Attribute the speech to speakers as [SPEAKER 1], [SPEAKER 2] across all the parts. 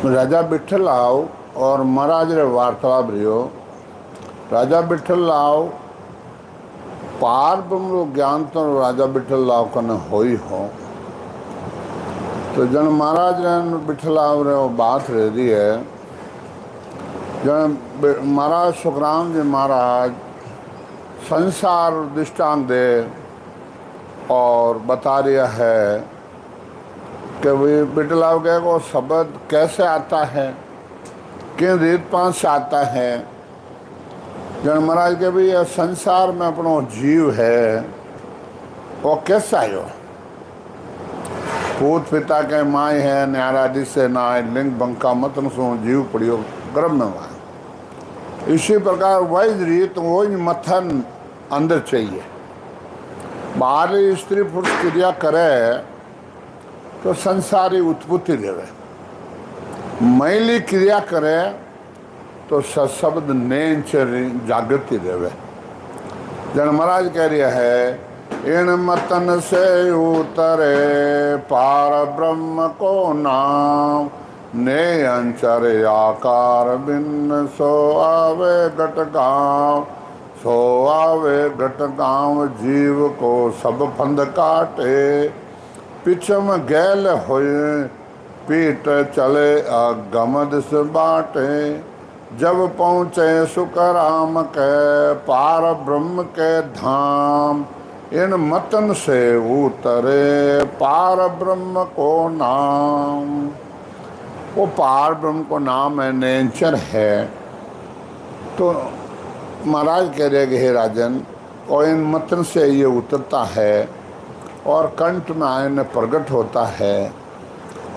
[SPEAKER 1] राजा बिठलाव और महाराज रे वार्तालाप रहो। राजा बिठलाव पार ब्रह्म ज्ञान तो राजा बिठलाव कने होई हो। तो जन महाराज ने बिठलाव रे बात रह रही है। जन महाराज सुखराम जी महाराज संसार दृष्टांत दे और बता रहा है कि भाई बिठलाव के को शब्द कैसे आता है, किन रीत पास से आता है। जन महाराज के भी यह संसार में अपनो जीव है वो कैसा आयो। पूत पिता के माए है न्यारादि से नाय लिंग बंका मतन सो जीव पड़ियो गर्भ में वाय। इसी प्रकार वही रीत वही मथन अंदर चाहिए। बाहर स्त्री पुरुष क्रिया करे तो संसारी उत्पत्ति देवे, मैली क्रिया करे तो सशब्द नेंचर जागृति देवे। जन महाराज कह रहा है इन मतन से उतरे पार ब्रह्म को नाम, ने अंचर आकार भिन्न सो आवे घट गाँव, सो आवे घट गाँव जीव को सब फंद काटे, पिछम गैल होए पीट चले गमद से बाटे, जब पहुँचे सुखराम के पार ब्रह्म के धाम, इन मतन से उतरे पार ब्रह्म को नाम। वो पार ब्रह्म को नाम है, नेचर है। तो महाराज कह रहे कि हे राजन, और इन मतन से ये उतरता है और कंठ में आयन प्रकट होता है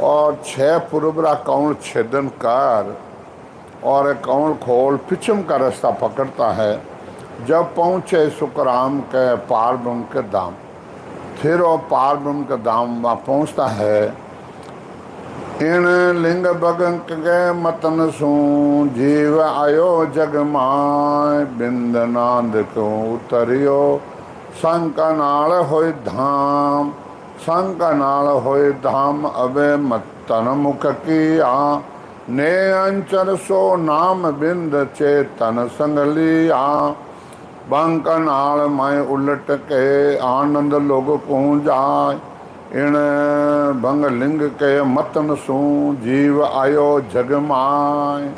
[SPEAKER 1] और 6 पुरबरा कौन छेदन कर और कौन खोल पिछम का रास्ता पकड़ता है। जब पहुँचे सुखराम के पार ब्रह्म के धाम, फिर वो पार ब्रह्म के धाम वहाँ पहुँचता है। इन लिंग बगन के मतन सू जीव आयो जग माय, बिंद नांद को उतरियो संकनाल होय धाम, संकनाल होय धाम अबे मतन मुख किया, ने अंचर सो नाम बिंद चेतन संग लिया, बंकनाल मैं उलट के आनंद लोग को जाय, इन भंग लिंग के मतन सू जीव आयो जग माय।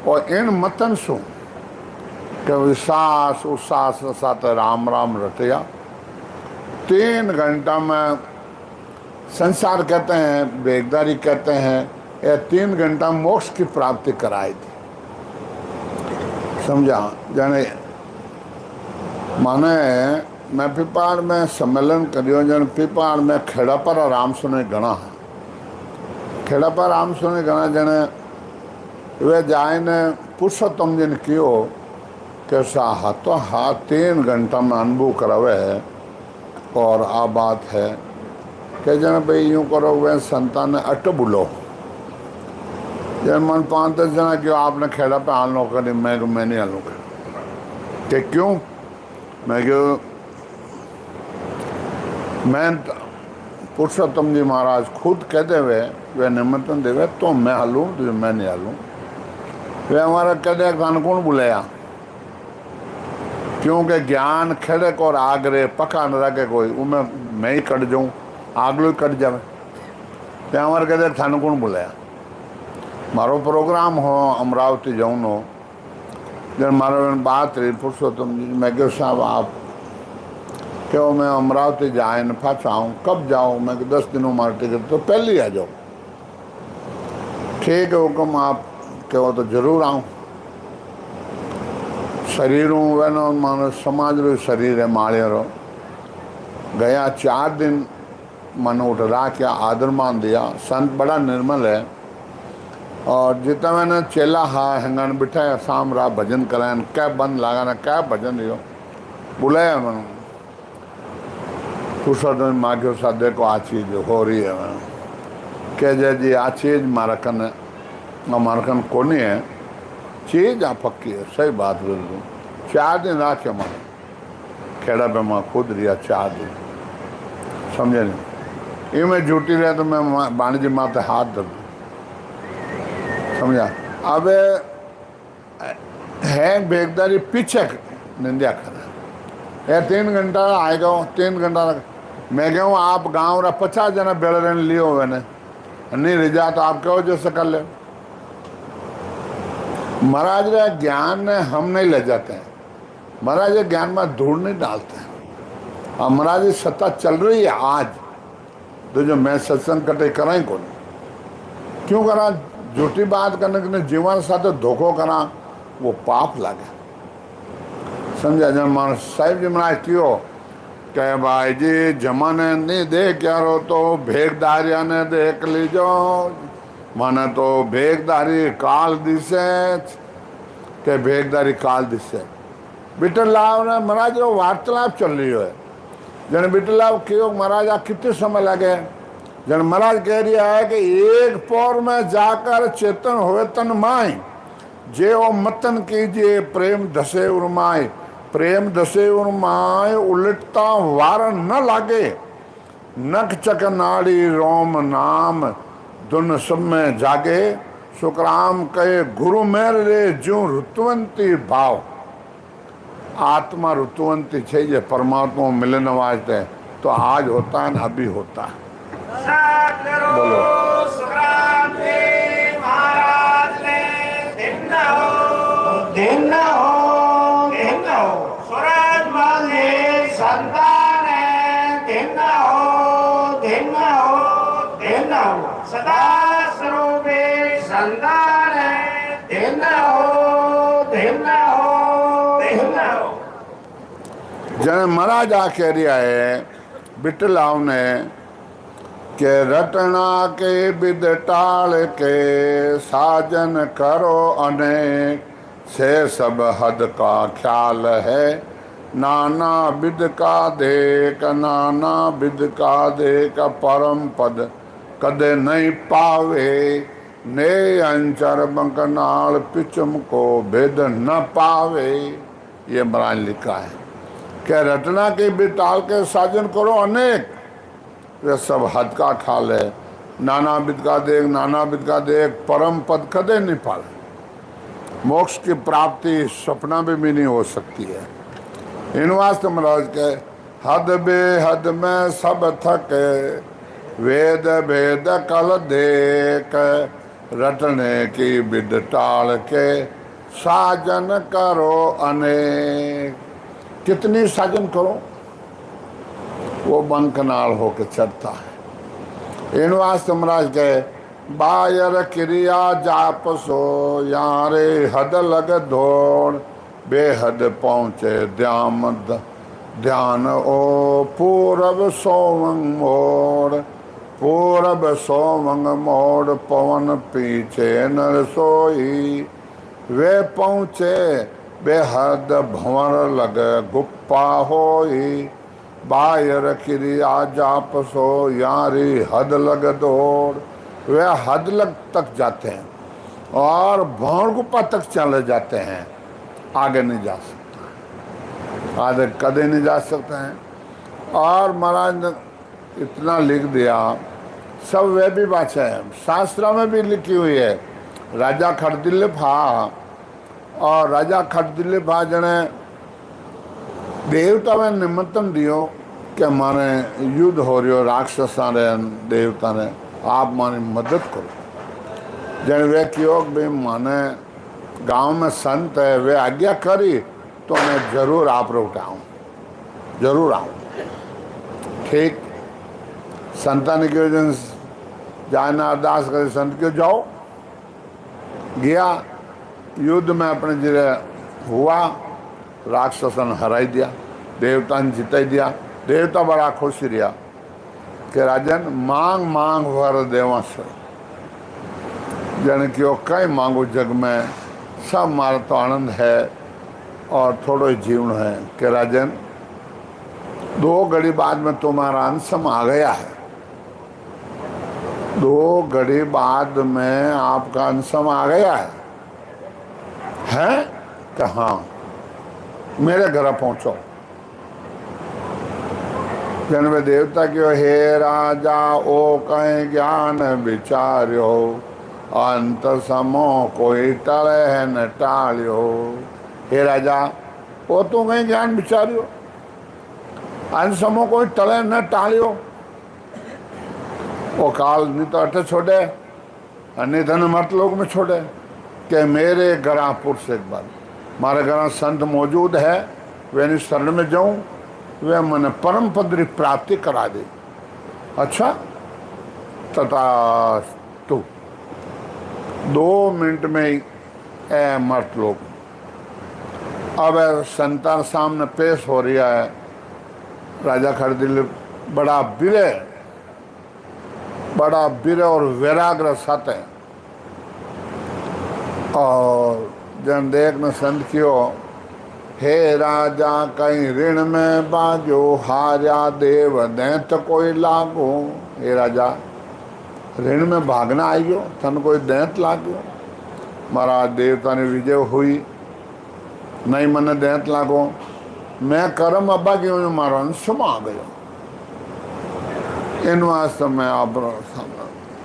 [SPEAKER 1] और इन मतन सू के विश्वास उसास साथ राम राम रटिया। 3 घंटा में संसार कहते हैं, बेगदारी कहते हैं, यह 3 घंटा मोक्ष की प्राप्ति कराई थी। समझा जाने माने मैं पिपाड़ में सम्मेलन करियो। जन पिपाड़ में खेड़ा पर राम सुने गणा है, खेड़ा पर राम सुने गणा जने वे जाए ने पुरुषोत्तम जिन कियो कैसा हाथों हाथ 3 घंटा में अनुभव करावे है। और आ बात है कि जन भाई यूँ करो वे संतान ने अट बुलो जन मन 5-10 जना क्यों आपने खेड़ा पे हाल नो करी, मैं नहीं हालूँ कि क्यों। मैं क्यों मैं पुरुषोत्तम जी महाराज खुद कहते हुए वे निमंत्रण देवे तो मैं हालूँ, तो मैं नहीं हालूँ। वे हमारा कहते कौन बुलाया, क्योंकि ज्ञान खेड़े को और आगरे पका न रखे कोई उमें मैं ही कट जाऊँ, आगलो ही कट जावे। वे हमारे कहते थाने कौन बुलाया। मारो प्रोग्राम हो अमरावती जाऊँ नो, जब मारो बात रही पुरुषोत्तम जी, मैं क्यों साहब आप क्यों मैं अमरावती जाए न पाछा आऊँ, कब जाऊँ। मैं 10 दिनों मार टिकट तो पहले ही आ जाओ। ठीक है हुक्म आप कहो तो जरूर आऊँ। शरीर हूँ वह न मानो समाज रो शरीर है माड़े रो। गया 4 दिन मन उठ रहा क्या आदर मान दिया। संत बड़ा निर्मल है और जितना मैंने चेला हा हंगन बिठाया शाम रहा भजन कराया, क्या बंद लगाना क्या भजन रही हो बुलाया मैंने। पुरुषोत्तम मांगो सा देखो आ चीज हो रही है। मैं कह जाए जी आ चीज मारा कन कोनी है, चीज आ पक्की है। सही बात बिल्कुल। 4 दिन राखे मारे खेड़ा पे मैं खुद रिया 4 दिन, समझे नहीं। ये मैं झूठी रहे तो मैं बाणी जी माते हाथ धर समझा। अब है बेगदारी पीछे निंदा करे 3 घंटा आएगा 3 घंटा मैं कहूँ आप गांव रा 50 जना बेड़े लियो हुए ने नहीं रिजा तो आप कहो जैसे कर ले। महाराज रे ज्ञान हम नहीं ले जाते हैं, महाराज ज्ञान में धूल नहीं डालते हैं। और महाराज सत्ता चल रही है आज तो जो मैं सत्संग कटे करा ही कौन क्यों करा, झूठी बात करने के जीवन साथ धोखो करा वो पाप लगे। समझा जब मानो साहिब जी महाराज थियो कहे भाई जी जमाने नहीं देख यारो तो भेगदारिया ने देख लीजो माने तो भेगदारी काल दिसे के भेगदारी काल दिसे। बिटलाव ने महाराज जो वार्तालाप चल रही है जन बिटलाव क्यों महाराज कितने समय लगे जन महाराज कह रहा है कि एक पौर में जाकर चेतन होवे तन माय जे ओ मतन कीजिए प्रेम धसे उर्माए प्रेम धसे उर्माए उलटता वार न लागे नख चक नाड़ी रोम नाम दुन सब में जागे सुखराम कहे गुरु मेर रे जो ऋतुवंती भाव आत्मा ऋतुवंती छे जे परमात्मा मिलन वास्ते तो आज होता है अभी होता है। बोलो
[SPEAKER 2] सदा स्वरूपे संतान
[SPEAKER 1] जन महाराज आ कह रहा है बिटलाव ने के रटना के बिद टाल के साजन करो अनेक से सब हद का ख्याल है नाना बिद का देख नाना बिद का देख परम पद कदे नहीं पावे ने अंचर बंकनाल पिचम को भेद न पावे। ये महाराज लिखा है क्या रटना के बिटाल के साजन करो अनेक वे सब हद का ख्याल है नाना बिद का देख नाना बिद का देख परम पद कदे नहीं पावे। मोक्ष की प्राप्ति सपना भी नहीं हो सकती है। इन वास्ते महाराज के हद बेहद में सब थके वेद भेद कल देख रटने की बिद टाल के साजन करो अनेक। कितनी साजन करो वो बंकनाल होके चढ़ता है। इन वास्ते महाराज के बायर क्रिया जाप सो यारे हद लग दौड़ बेहद पहुँचे ध्यान ओ पूरब सोमंग मोड़ पूरब सोमंग मोड़ पवन पीछे नर सोई वे पहुँचे बेहद भंवर लग गुप्पा होई बायर क्रिया जाप सो यारी हद लग दौड़ वे हद लग तक जाते हैं और भंवर गुप्पा तक चले जाते हैं आगे नहीं जा सकता आगे कदे नहीं जा सकते हैं। और महाराज ने इतना लिख दिया सब वे भी बात है शास्त्रों में भी लिखी हुई है। राजा खड़दिल्ले भा और राजा खड़दिल्ले भा जने देवता में निमंत्रण दियो कि माने युद्ध हो रही हो राक्षसा ने देवता ने आप माने मदद करो जन वे क्यों भी माने गांव में संत है वे आज्ञा करी तो मैं जरूर आप उठाऊँ जरूर आऊँ। ठीक संता ने क्यों जन जाना अरदास करे संत क्यों जाओ गया युद्ध में अपने जिले हुआ राक्षसन हराई दिया देवता ने जिताई दिया। देवता बड़ा खुश रहा कि राजन मांग मांग वर देवा से जन क्यों कई मांगो जग में सब मारा तो आनंद है और थोड़ो ही जीवन है कि राजन 2 घड़ी बाद में तुम्हारा अंशम आ गया है 2 घड़ी बाद में आपका अंशम आ गया है कि हाँ मेरे घर पहुंचो। जन्म देवता क्यों हे राजा ओ कहीं ज्ञान विचार्यो अंत समो कोई टले है न टालियो। हे राजा, वो तू कहीं ज्ञान विचारियो, अंत समो कोई टले न टालियो। वो काल नहीं तो अटे छोड़े, अन्य धन मत लोग में छोड़े कि मेरे घरा पुरुष एक बार मारे घरा संत मौजूद है, वे शरण में जाऊं, वे मन परम पद प्राप्ति करा दे। अच्छा, तथास्तु। 2 मिनट में ही ए मर्त लोग अब संतान सामने पेश हो रही है। राजा खरदिल बड़ा बिरे और वैराग्र सत है। और जन देख न संत कियो, हे राजा कहीं ऋण में बाजो, हार्या देव दैत कोई लागो। हे राजा, ऋण में भागना आइयो, तन कोई दैत लागो। महाराज देवता ने विजय हुई, नहीं मन दैत लागो। मैं करम अब्बा क्यों मारो अंश में आ गयो। इन वास्ते मैं आप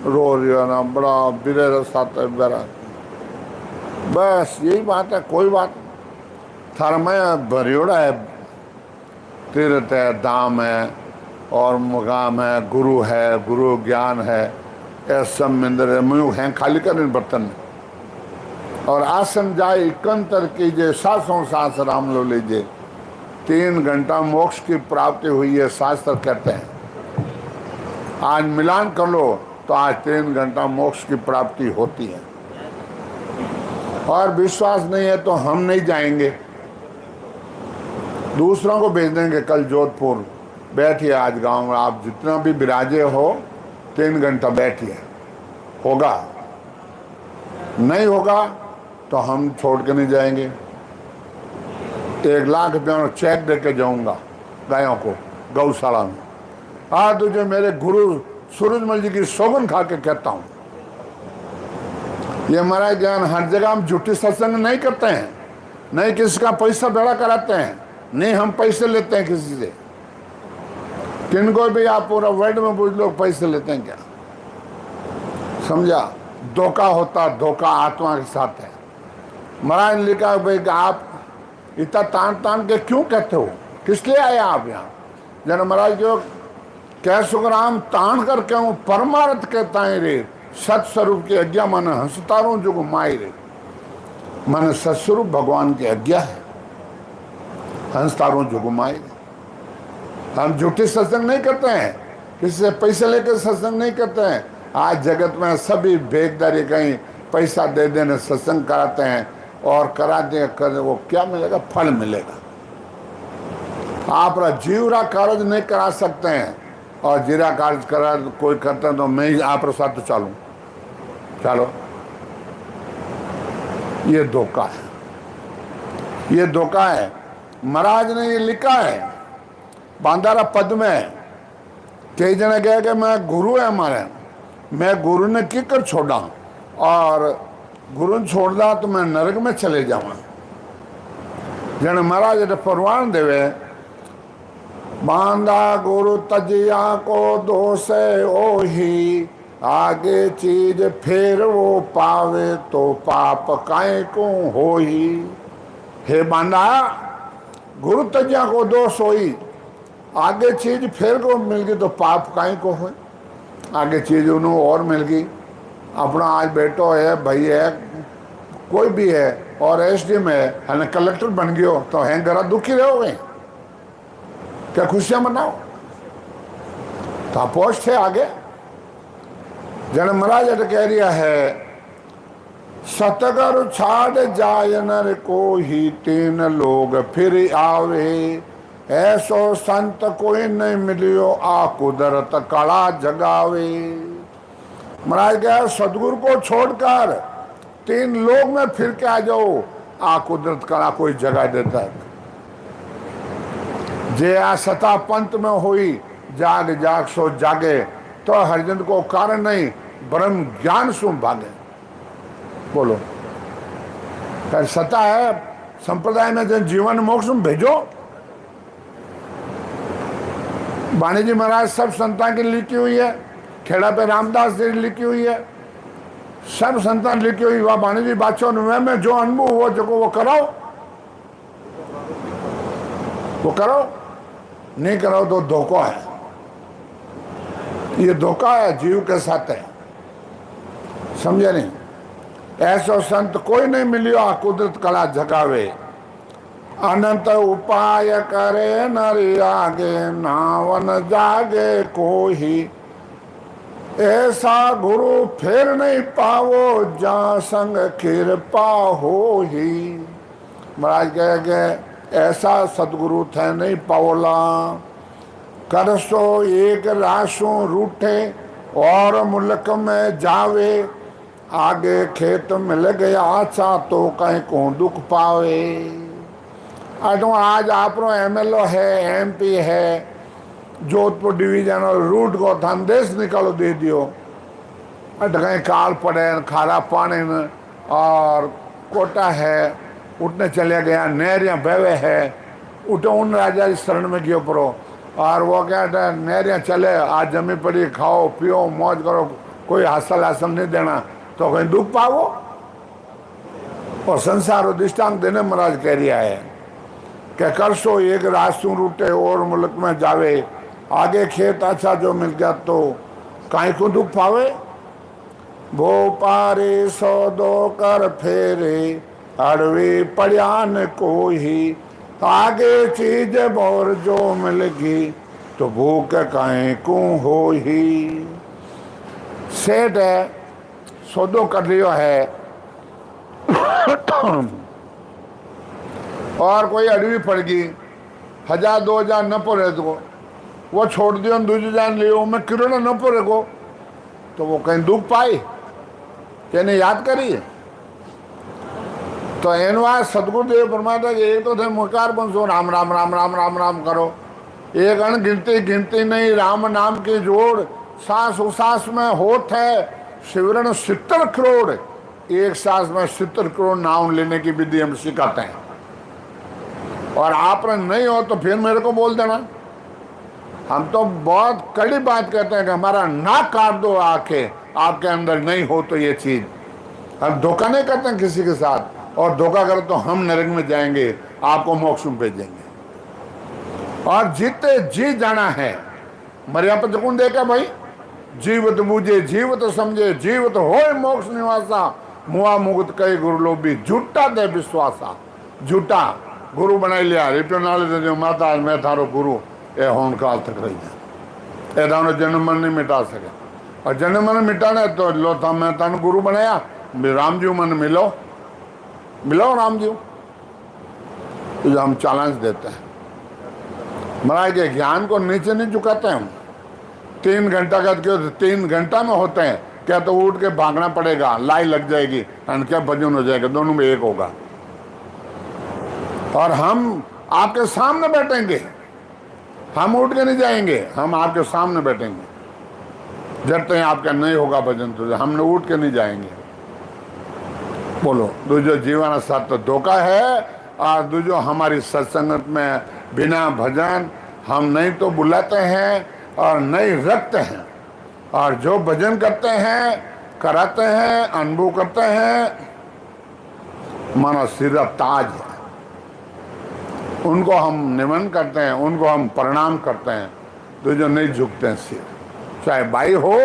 [SPEAKER 1] रो रही ना, बड़ा बिरे साथ बेरा। बस यही बात है, कोई बात थारा में भरियोड़ा है, तीर्थ है, धाम है और मुकाम है, गुरु है, गुरु ज्ञान है, ऐसा मंदिर मुँह हैं खाली कर बर्तन में। और आसन जाए इकंतर कीजिए, सासों सास राम लो लीजिए। 3 घंटा मोक्ष की प्राप्ति हुई है, शास्त्र कहते हैं। आज मिलान कर लो तो आज 3 घंटा मोक्ष की प्राप्ति होती है। और विश्वास नहीं है तो हम नहीं जाएंगे, दूसरों को भेज देंगे। कल जोधपुर बैठिए, आज गांव में आप जितना भी विराजे हो 3 घंटा बैठिए, होगा नहीं होगा तो हम छोड़ के नहीं जाएंगे। 1 लाख रुपया चेक दे के जाऊंगा गायों को गौशाला में। आज तुझे मेरे गुरु सूरजमल जी की सौगंध खा के कहता हूं, ये हमारा ज्ञान हर जगह हम झूठी सत्संग नहीं करते हैं, नहीं किसी का पैसा बेड़ा कराते हैं, नहीं हम पैसे लेते हैं किसी से। किनको भी आप पूरा वर्ल्ड में पूछ लो पैसे लेते हैं क्या, समझा? धोखा होता, धोखा आत्मा के साथ है। महाराज ने लिखा भाई आप इतना तान के क्यों कहते हो, किस लिए आए आप यहाँ? जन महाराज जो कह सुखराम तान कर क्यों परमार्थ कहता है रे, सत्स्वरूप की आज्ञा मन हंसतारों जो माई रे। मन सत्स्वरूप भगवान की आज्ञा है, हंसतारों जो माई। हम झूठी सत्संग नहीं करते हैं, किसी से पैसे लेकर सत्संग नहीं करते हैं। आज जगत में सभी भेगदारी कहीं पैसा दे देने सत्संग कराते हैं और कराते कर वो क्या मिलेगा? फल मिलेगा। आप जीवरा कार्य नहीं करा सकते हैं और जीरा कार्य करा कोई करता तो मैं ही आप साथ तो चलो। ये धोखा है, ये धोखा है। महाराज ने ये लिखा है बांदारा पद में, कई जने कहे कि मैं गुरु है हमारे, मैं गुरु ने की कर छोड़ा और गुरु ने छोड़ दा तो मैं नरक में चले जाऊंगा। जन महाराज जब परवान देवे, बांधा गुरु तजिया को दोष ओही, आगे चीज फिर वो पावे तो पाप काहे को होही। हे बांधा, गुरु तजिया को दोष होई, आगे चीज फिर को मिल गई तो पाप काहे को हो। आगे चीज उन्होंने और मिल गई, अपना आज बेटो है, भाई है, कोई भी है और एसडीएम है, कलेक्टर बन गयो तो हैं जरा दुखी रहोगे क्या? खुशियां मनाओ तो पोस्ट है आगे। जन महाराज कह रिया है, सतगर छाड़ जाय नर को ही 3 लोग फिर आवे, ऐसो संत कोई नहीं मिलियो आ कुदरत कला जगावे। महाराज कहा सदगुरु को छोड़कर 3 लोग में फिर के आ जाओ, आ कुदरत कला कोई जगा देता है। जे आ सता पंथ में हुई, जाग जाग सो जागे, तो हरिजन को कारण नहीं ब्रह्म ज्ञान सु भागे। बोलो, फिर सता है संप्रदाय में जन जीवन मोक्ष में भेजो। वाणी जी महाराज सब संतान की लिखी हुई है, खेड़ा पे रामदास जी लिखी हुई है, सर्व संतान लिखी हुई वह बाणी जी बादशाह ने में जो अनुभव हो जो वो कराओ, वो करो, नहीं करो तो धोखा है। ये धोखा है, जीव के साथ है, समझे नहीं। ऐसो संत कोई नहीं मिलियो आ कुदरत कला जगावे, अनंत उपाय करे नर आगे, नावन जागे कोई, ऐसा गुरु फिर नहीं पावो जा संग कृपा हो ही। महाराज कहे ऐसा सदगुरु थे नहीं पावला, कर सो एक रासों रूठे और मुल्क में जावे, आगे खेत मिल गया अच्छा तो कहीं को दुख पावे। आज आप MLO है, MP है, जोधपुर डिवीजन और रूट को संदेश निकालो दे दियो, कहीं काल पड़े खारा पानी और कोटा है, उठने चले गया, नहरियाँ बहवे है, उठो उन राजा की शरण में गयो पड़ो, और वो क्या नहरियाँ चले, आज जमी पड़ी, खाओ पियो मौज करो, कोई हासिल हासिल नहीं देना तो कहीं दुख पावो। और संसार दृष्टांत देने महाराज कह रिया है कि कर सो एक रास्तों रूटे और मुल्क में जावे, आगे खेत अच्छा जो मिल गया तो काई को दुख पावे। भो पारे सौदो कर फेरे, अड़वे पड़ियान को ही, आगे चीज और जो मिलगी तो भूख काहे को हो ही। सेठ है, सौदो कर लियो है और कोई अड़वी पड़ गई, 1000 2000 न पड़े तो वो छोड़ दियो, दूसरी जान लियो मैं किरण न पड़े को तो वो कहीं दुख पाई कहने याद करिए। तो एनवा सदगुरुदेव परमात्मा के एक तो थे मुकार बंसो राम राम राम राम राम राम करो, एक अनगिनती गिनती नहीं राम नाम की जोड़, सांस उसास में होत है शिवरण 70 करोड़, एक सांस में 70 करोड़ नाम लेने की विधि हम सिखाते हैं। और आप नहीं हो तो फिर मेरे को बोल देना। हम तो बहुत कड़ी बात कहते हैं कि हमारा नाक काट दो आके, आपके अंदर नहीं हो तो ये चीज। हम धोखा नहीं करते हैं किसी के साथ, और धोखा करो तो हम नरक में जाएंगे, आपको मोक्ष में भेजेंगे। और जीते जी जाना है, मर्यादा पर जकून देखा भाई, जीवत बूझे जीवत समझे, जीवत होए मोक्ष निवासा, मुआ मुगत कई गुरु लोभी, झूठा दे विश्वासा। झूठा गुरु बनाई लिया, रिप्यो नाले दे दियो माता मैं थारो गुरु, ए होन काल तक रही है, ए थानो जन्म मन नहीं मिटा सके। और जन्म मन मिटाने तो लो था मैं थानो गुरु बनाया, राम जी मन मिलो, मिलो राम जी। तो हम चैलेंज देते हैं महाराज के ज्ञान को नीचे नहीं झुकाते हम। 3 घंटा का क्यों 3 घंटा में होते हैं क्या, तो उठ के भागना पड़ेगा, लाई लग जाएगी और क्या भजन हो जाएगा, दोनों में एक होगा। और हम आपके सामने बैठेंगे, हम उठ के नहीं जाएंगे, हम आपके सामने बैठेंगे। जब तक आपका नहीं होगा भजन तो हमने उठ के नहीं जाएंगे। बोलो दूजो जीवन साथ तो धोखा है, और दूजो हमारी सत्संगत में बिना भजन हम नहीं तो बुलाते हैं और नहीं रखते हैं, और जो भजन करते हैं कराते हैं अनुभव करते हैं, मानो सिर ताज है, उनको हम निमन करते हैं, उनको हम प्रणाम करते हैं। तो जो नहीं झुकते हैं सिर, चाहे भाई हो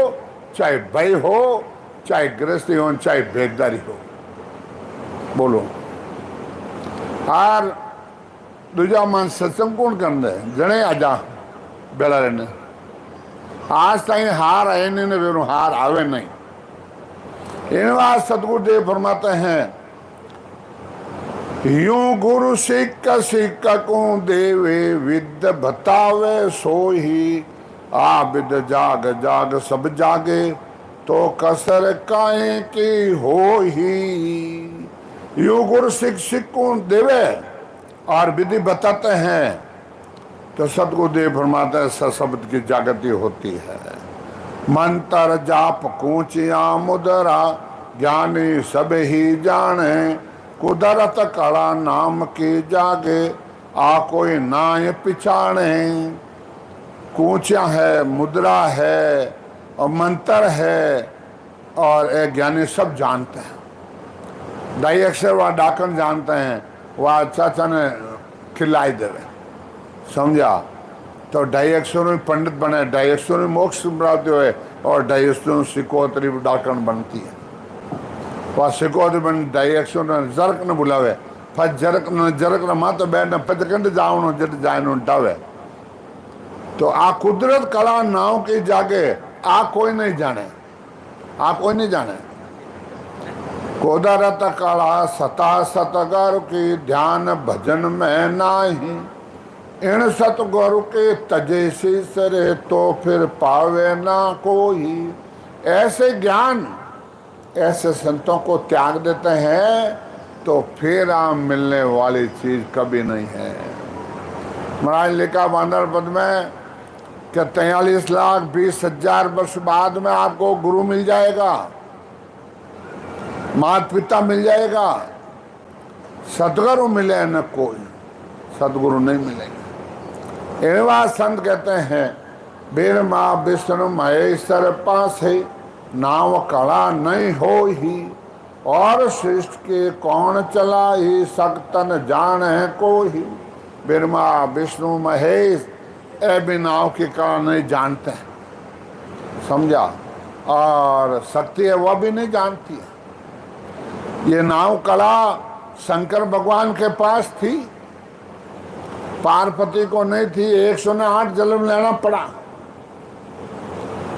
[SPEAKER 1] चाहे भाई हो, चाहे गृहस्थी हो चाहे बेगदारी हो। बोलो और दूजा मन सत्संग कौन करते जने आजा बेला रहने, आज ताई हार आए नहीं ने वेरू हार आवे नहीं। इन बात सतगुरुदेव फरमाते हैं, यूं गुरु सिक्का को देवे, विद बतावे सोही, आ विद जाग जाग सब जागे, तो कसर काहे की हो ही। यूं गुरु शिक्षक को देवे और विधि बताते हैं तो सतगुरुदेव फरमाते हैं सशब्द की जागृति होती है। मंत्र जाप कूचिया मुद्रा, ज्ञानी सब ही जाने, कुदरत कला नाम की जागे, आ कोई नाय पिछाणे। कूचिया है, मुद्रा है और मंत्र है, और एक ज्ञानी सब जानते हैं। ढाई अक्षर वह डाकन जानते हैं, वह चाचा ने खिलाई देवे, समझा। तो ढाई अक्षरों में पंडित बने, ढाई अक्षरों में मोक्ष प्राप्ति हुए, और ढाई अक्षरों में सिकोतरी डाकन बनती है। वह सिकोतरी बन ढाई अक्षरों ने जरक ने बुलावे, फिर जरक न मातो बैठ न पचकंड जावनो जट जाए उठावे। तो आ कुदरत कला नाव की जागे आ कोई नहीं जाने, आ कोई नहीं जाने। कोदरत कला सता सतगुरु की ध्यान भजन में नाही, इन सतगुरु के तजे सरे तो फिर पावे ना कोई। ऐसे ज्ञान ऐसे संतों को त्याग देते हैं तो फिर आप मिलने वाली चीज कभी नहीं है। महाराज लिखा बांदर पद में कि 43,20,000 वर्ष बाद में आपको गुरु मिल जाएगा, माता पिता मिल जाएगा, सतगुरु मिले न कोई, सतगुरु नहीं मिलेंगे। एवं संत कहते हैं बीर माँ विष्णु महेश्वर पास है, नाव कला नहीं हो ही, और सृष्टि के कौन चला ही, सकतन जान है कोई। बिरमा विष्णु महेश ए भी नाव की कला नहीं जानते हैं, समझा, और शक्ति है वह भी नहीं जानती है। ये नाव कला शंकर भगवान के पास थी, पार्वती को नहीं थी। 108 जन्म लेना पड़ा।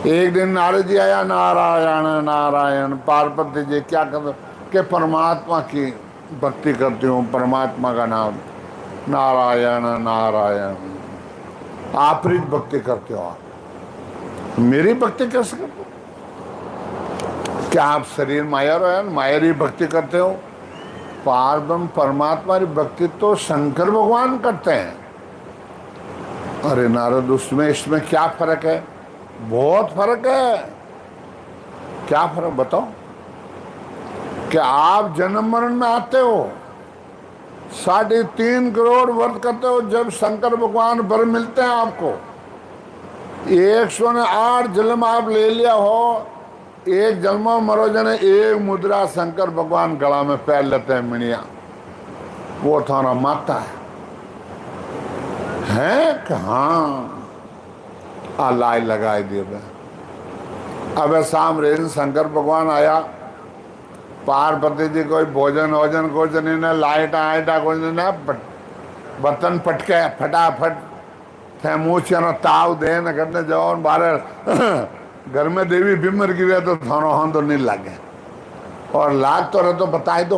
[SPEAKER 1] एक दिन नारद जी आया, नारायण नारायण। पार्वती जी क्या कर के परमात्मा की भक्ति करती हूँ, परमात्मा का नाम नारायण नारायण। आप ही भक्ति करते हो, आप मेरी भक्ति कैसे करते हो? क्या आप शरीर माया रो माया भक्ति करते हो? पारब्रह्म परमात्मा की भक्ति तो शंकर भगवान करते हैं। अरे नारद, उसमें इसमें क्या फर्क है? बहुत फर्क है। क्या फर्क बताओ? कि आप जन्म मरण में आते हो, 3.5 करोड़ व्रत करते हो, जब शंकर भगवान वर मिलते हैं आपको। 108 जन्म आप ले लिया हो, एक जन्म मरो जने एक मुद्रा शंकर भगवान गला में पैर लेते हैं मिनिया, वो थाना माता है कि हाँ आ लाई लगाए दिए। अब शाम रेन शंकर भगवान आया, पार्वती जी कोई भोजन वोजन कुछ नहीं ना, लाइटा आइटा कुछ नहीं ना, बर्तन पटके फटाफट थे मुँह चनो ताव दे न करने जाओ बाहर। घर में देवी बीमर गिरे तो थानो हाथ तो नहीं लागे, और लाग तो रहे तो बताए दो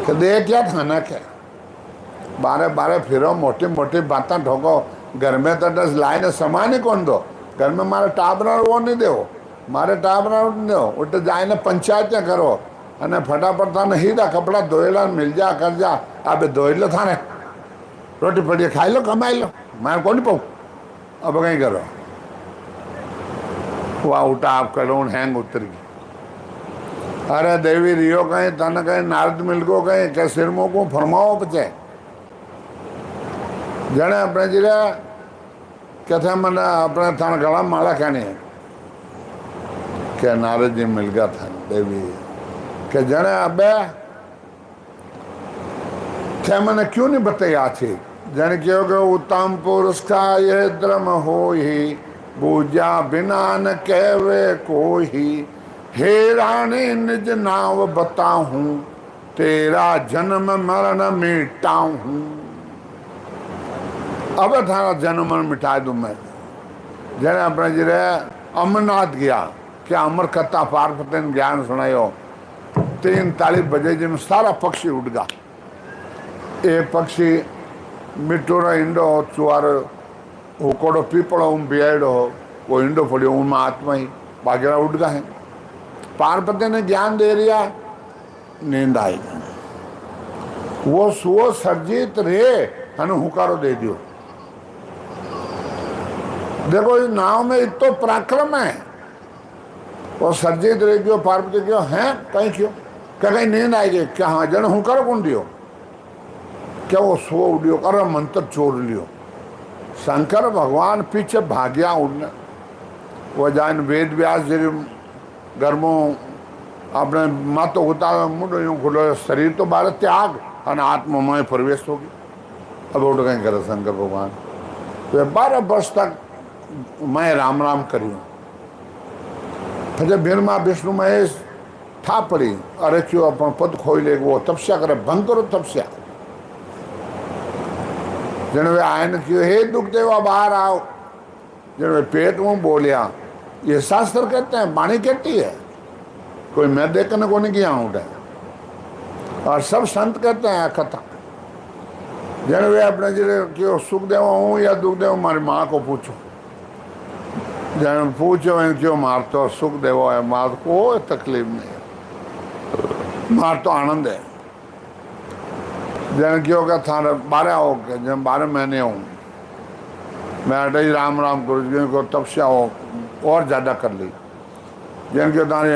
[SPEAKER 1] कि दे क्या थाना क्या। बारे बारे फिरो, मोटी मोटी बातें ठोको। घर में तो 10 लाइन सामान कौन दो, घर में मारे टाबरा वो नहीं दो, मारे टाबरा नहीं दो। उठ जाए ने पंचायत करो અને ફટાફટ થાને હીરા કપડા ધોયેલા મિલ જા કર जा। अब ધોયેલો થાને रोटी पड़ी खाई लो कमाई लो, मैं कौन पाऊँ अब कहीं करो। वह उठा आप करो हैंग उतर गई। अरे देवी रियो कहीं तन कहीं नारद मिल को कहीं के सिरमो को फरमाओ बचे जने अपने जिले कहते मैंने अपने थान गला माला कहनी है क्या नारद जी मिल गया था देवी के जने अबे क्या मैंने क्यों नहीं बताया थी जन क्योंकि उत्तम पुरुष का ये द्रम हो ही पूजा बिना न कहवे कोई हे रानी निज नाव बताऊं तेरा जन्म मरण मिटाऊं। अब थारा जन्म मरण मिटा दूं मैं। जने अपने जिरे अमरनाथ गया क्या अमर कथा पार्वती ने ज्ञान सुनायो 3:40 बजे जिन सारा पक्षी उड़ गया। एक पक्षी मिट्टूरो इंडो चुआरो हुकोड़ो पीपड़ो बियाड़ो वो इंडो पड़ियो उनमें आत्मा ही बागेरा उड़ गए। पार्वती ने ज्ञान दे दिया, नींद आई। वो सुओ सर्जित रे हनु हुकारो दे दियो। देखो इस नाव में इतो पराक्रम है। वो सर्जित रे क्यों पार्वती क्यों है कहीं क्यों क्या कहीं नींद आएगी क्या? हाँ जन हुकारो कौन दियो क्या? वो सो उड़ियो कर मंत्र चोर लियो। शंकर भगवान पीछे भाग्या उड़ने वो जान वेद व्यास जी गर्मों अपने मत होता मुंडो यूं खुलो शरीर तो बाहर त्याग और आत्ममय प्रवेश होगी। अब उठ गए करे शंकर भगवान। तो 12 वर्ष तक मैं राम राम करियो। फिर जब ब्रह्मा विष्णु महेश था पड़ी, अरे क्यों अपन पद खोई ले वो तपस्या करे, भंग करो तपस्या। जिन्होंने आयन क्यों हे दुख देवा बाहर आओ, जिन्होंने पेट मुंह बोलिया। ये शास्त्र कहते हैं, वाणी कहती है, कोई मैं देखने को नहीं किया उठे। और सब संत कहते हैं कथा। जिन्होंने अपने जिले क्यों सुख देवा हूँ या दुख देवा, हमारी माँ को पूछो। जन पूछो क्यों मार तो सुख देवो है, मार कोई तकलीफ नहीं है, मार तो आनंद है। जन क्यों का था 12 हो के जब 12 महीने हूँ मैं अटे ही राम राम करूँ को तपस्या हो और ज़्यादा कर ली। जन क्यों तारी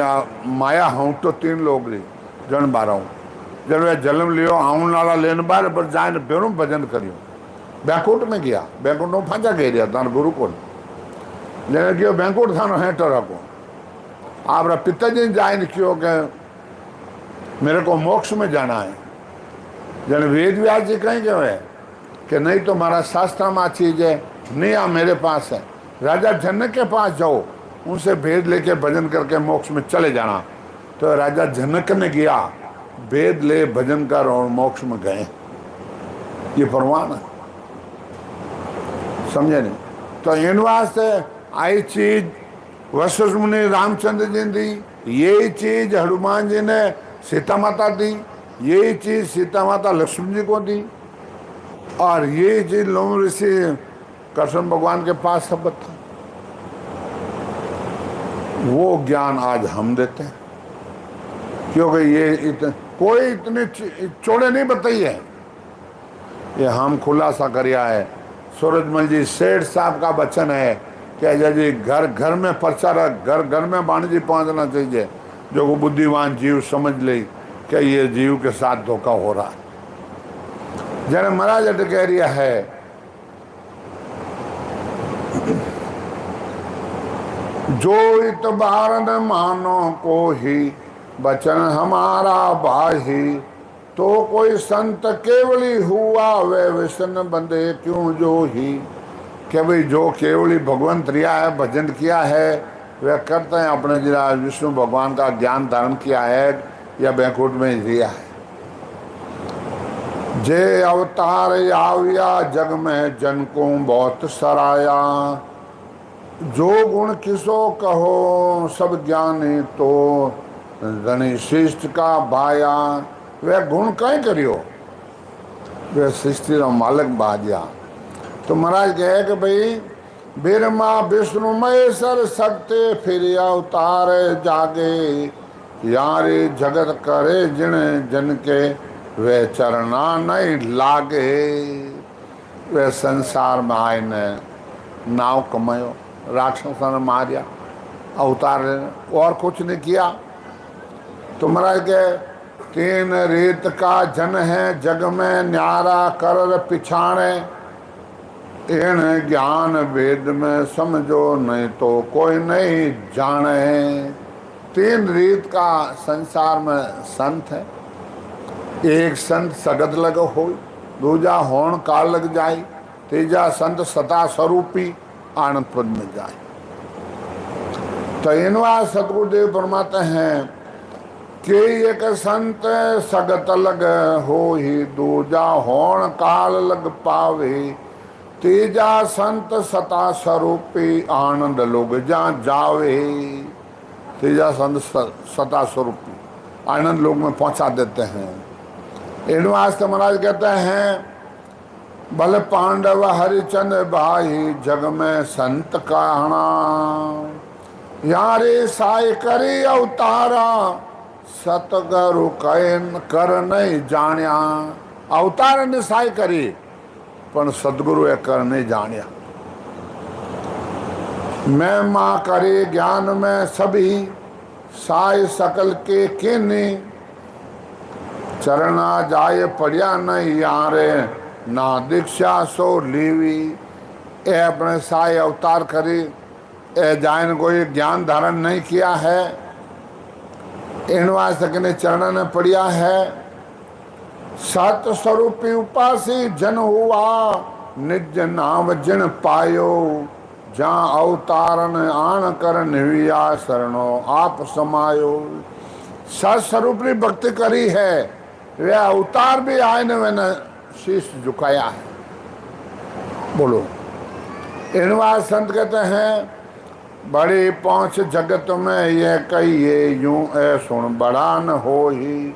[SPEAKER 1] माया हूँ तो 3 लोग ली जन 12 हूँ। जब वे जन्म लियो आऊँ नाला लेने बार पर जाए न बेरों भजन करियो। बैंकुट में गया, बैंकुट में फांचा कह दिया तार गुरु को लेने क्यों बैंकुट था हेठो रखो। आप पिताजी जाए न क्यों के मेरे को मोक्ष में जाना है। जन वेद व्यास जी कहीं क्यों है कि नहीं तो हमारा शास्त्र में चीज है, नहीं आ मेरे पास है। राजा जनक के पास जाओ, उनसे भेद लेके भजन करके मोक्ष में चले जाना। तो राजा जनक ने किया, वेद ले भजन कर और मोक्ष में गए। ये प्रमाण है, समझे नहीं? तो इन वास्ते आई चीज वशिष्ठ मुनि रामचंद्र जी ने दी, यही चीज हनुमान जी ने सीता माता दी, यही चीज सीता माता लक्ष्मण जी को दी, और यही चीज लोम ऋषि कृष्ण भगवान के पास सब था। वो ज्ञान आज हम देते हैं, क्योंकि ये कोई इतने चौड़े नहीं बताई है, ये हम खुलासा करिया है। सूरजमल जी सेठ साहब का वचन है कि अजय जी घर घर में प्रचार, घर घर में वाणी जी पहुंचना चाहिए, जो वो बुद्धिमान जीव समझ ले कि ये जीव के साथ धोखा हो रहा है। जन महाराज अट कह रिया है जो इतबार न मानो को ही बचन हमारा बाही, तो कोई संत केवली हुआ वे विष्णु बंदे क्यों जो ही। कि भाई जो केवली भगवंत रिया है, भजन किया है, वे करते हैं अपने जिला विष्णु भगवान का ज्ञान धारण किया है या बैंकुट में रिया है। जे अवतार आविया जग में जन को बहुत सराया, जो गुण किसो कहो सब ज्ञानी तो धनी शिष्ट का भाया। वे गुण कहीं करियो, वे सृष्टि का मालिक बाजिया। तो महाराज कहे कि भाई ब्रह्मा विष्णु महेश्वर सत्य फिर अवतार जागे, यारे जगत करे जिन जन के वे चरना नहीं लागे। वे संसार में आए न नाव कमायो, राक्षसों ने मारिया, अवतार और कुछ नहीं किया। तो महाराज के 3 रीत का जन है जग में न्यारा कर पिछाणे, इन ज्ञान वेद में समझो नहीं तो कोई नहीं जाने। 3 रीत का संसार में संत है, एक संत सगत लग हो, दूजा होण काल लग जाए, तीजा संत सता स्वरूपी आनंद पद में जाए। तो इनवा सतगुरुदेव फरमाते हैं कि एक संत सगत लग हो ही, दूजा होण काल लग पावे, तीजा संत सता स्वरूपी आनंद लोग जा जावे। तीजा संत सता स्वरूपी आनंद लोग में पहुंचा देते हैं। इन वास्ते महाराज कहते हैं भले पांडव हरिचंद्र भाई जग में संत कहना, यारे साय करे अवतारा सतगुरु कर नहीं जानिया। अवतार ने साय करी पण सदगुरु ए कर नहीं जानिया। मैं माँ करे ज्ञान में सभी साय सकल के किन्नी, चरना जाए पड़िया नहीं यारे ना दीक्षा सो लीवी। ए अपने साय अवतार करी, जाइन कोई ज्ञान धारण नहीं किया है, इन वास्ते ने चरण ने पढ़िया है। सत स्वरूपी उपासी जन हुआ, निज नाम जिन पायो, जहाँ अवतारन आन कर निविया शरणो आप समायो। सत स्वरूपी भक्ति करी है, वे अवतार भी आए ने मैंने शीश झुकाया है। बोलो, इन बात संत कहते हैं, बड़ी पहुंच जगत में ये कहिए यूं ए सुन बड़ा न हो ही,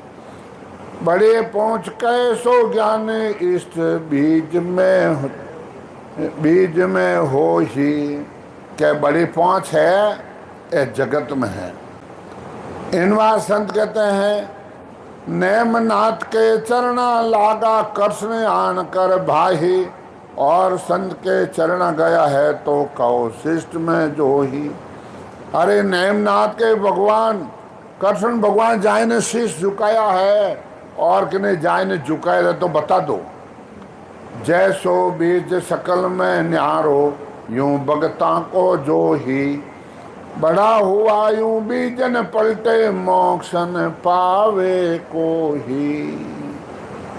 [SPEAKER 1] बड़े पहुंच कैसो ज्ञान इष्ट बीज में हो ही। क्या बड़ी पहुंच है ये जगत में है। इन बात संत कहते हैं, नेम नाथ के चरणा लागा कृष्ण आन कर भाही, और संत के चरण गया है तो कहो शिष्ट में जो ही। अरे नेमनाथ के भगवान कृष्ण भगवान जाए ने शीश झुकाया है, और किने जाए ने झुकाया है तो बता दो। जैसो बीज सकल में न्यारो, यूं भगता को जो ही, बड़ा हुआ यूं बीजन पलटे मोक्षन पावे को ही।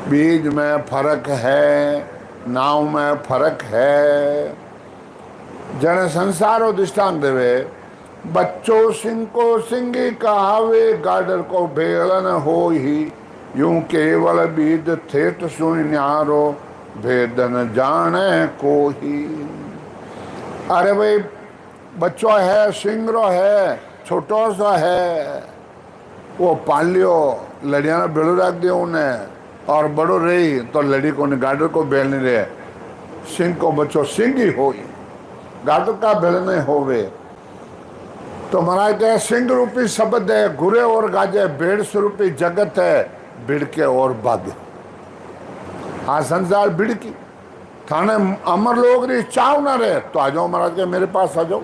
[SPEAKER 1] बीज में फर्क है, नाव में फर्क है। जन संसारो दृष्टांत देवे, बच्चों सिंह को सिंगी कहावे, गाडर को भेलन हो ही, यूं केवल बीज थेट सुन न्यारो, भेदन जाने को ही। अरे भाई बच्चों है, सिंगरो है, छोटो सा है, वो पाल लियो, लड़िया ने बेड़ो रख दियो उन्हें, और बड़ो रही तो लड़ी को गाडर को बेल नहीं रहे। सिंह को बच्चों सिंह ही हो, गाडर का बेलने होवे। तो महाराज के सिंह रूपी शब्द है, घुरे और गाजे, भेड़ स्वरूपी जगत है, भिड़ के और बागे। हाँ संसार भिड़ की थाने अमर लोग री चाव ना रहे तो आ जाओ महाराज के मेरे पास आ जाओ।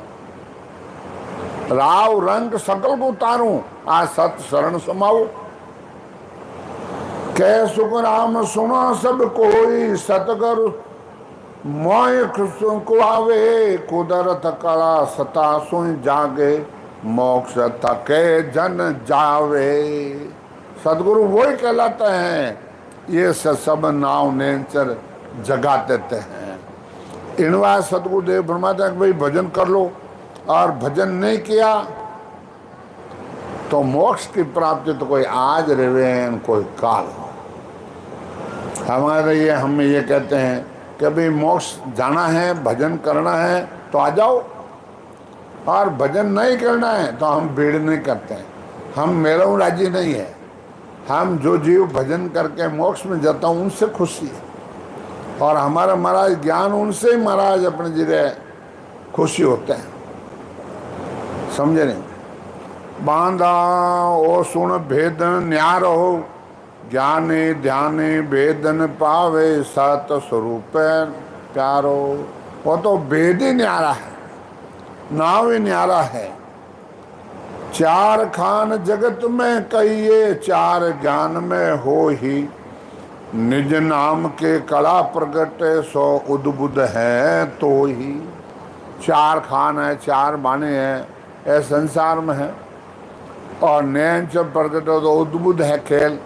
[SPEAKER 1] राव रंग सकल को उतारूं, आ सत शरण समाओ। कै सुख राम सुनो सब कोई, सतगुरु मोय कृष्ण को आवे, कुदरत कला सता सुन जागे, मोक्ष थके जन जावे। सदगुरु वही कहलाते हैं, ये सब नाव नेचर जगा देते हैं। इनवा सदगुरु देव फरमाते हैं कि भाई भजन कर लो, और भजन नहीं किया तो मोक्ष की प्राप्ति तो कोई आज रहे कोई काल। हमारे ये हम ये कहते हैं कि भाई मोक्ष जाना है, भजन करना है तो आ जाओ, और भजन नहीं करना है तो हम भीड़ नहीं करते हैं। हम मेरा राजी नहीं है। हम जो जीव भजन करके मोक्ष में जाता हूँ उनसे खुशी है, और हमारा महाराज ज्ञान उनसे ही महाराज अपने जिले खुशी होते हैं। समझे नहीं? बांधा ओ सुन भेदन न्यार हो, ज्ञाने ध्याने भेदन पावे, सत स्वरूप प्यारो। वो तो भेद ही न्यारा है, नाव ही न्यारा है। चार खान जगत में कहिए, चार ज्ञान में हो ही, निज नाम के कला प्रगटे, सो उद्बुद्ध है तो ही। चार खान है, चार बाने हैं, ऐ संसार में है, और नैन से प्रगट हो तो उद्बुद्ध है खेल।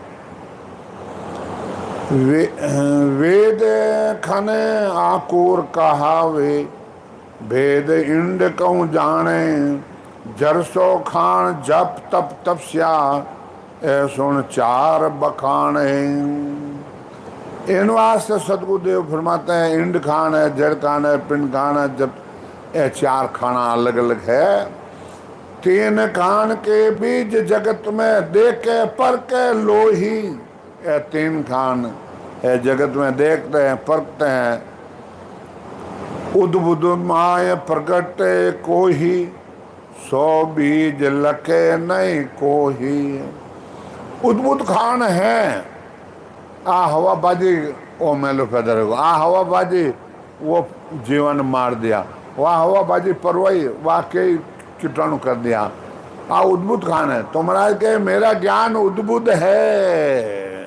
[SPEAKER 1] वेद खने आकुर कहावे, भेद इंड कहूँ जाने, जरसो खान जप तप तपस्या, ए सुन चार बखाने। इन वास्ते सतगुरुदेव फरमाते हैं, इंड खान है, जड़ खान है, पिंड खान है, जब ये चार खाना अलग अलग है। तीन खान के बीज जगत में देखे पर के लोही, ये तीन खान है जगत में देखते हैं परखते हैं। उद्बुद्ध माय प्रगटे कोही, सौ बीज लखे नहीं कोही। उद्बुद्ध खान है, आ हवाबाजी ओ मेलो फेदर, आ हवाबाजी वो जीवन मार दिया, वह हवाबाजी परवाई वाह के कीटाणु कर दिया। आ उद्बुद्ध खान है। तो महाराज के मेरा ज्ञान उद्बुद्ध है।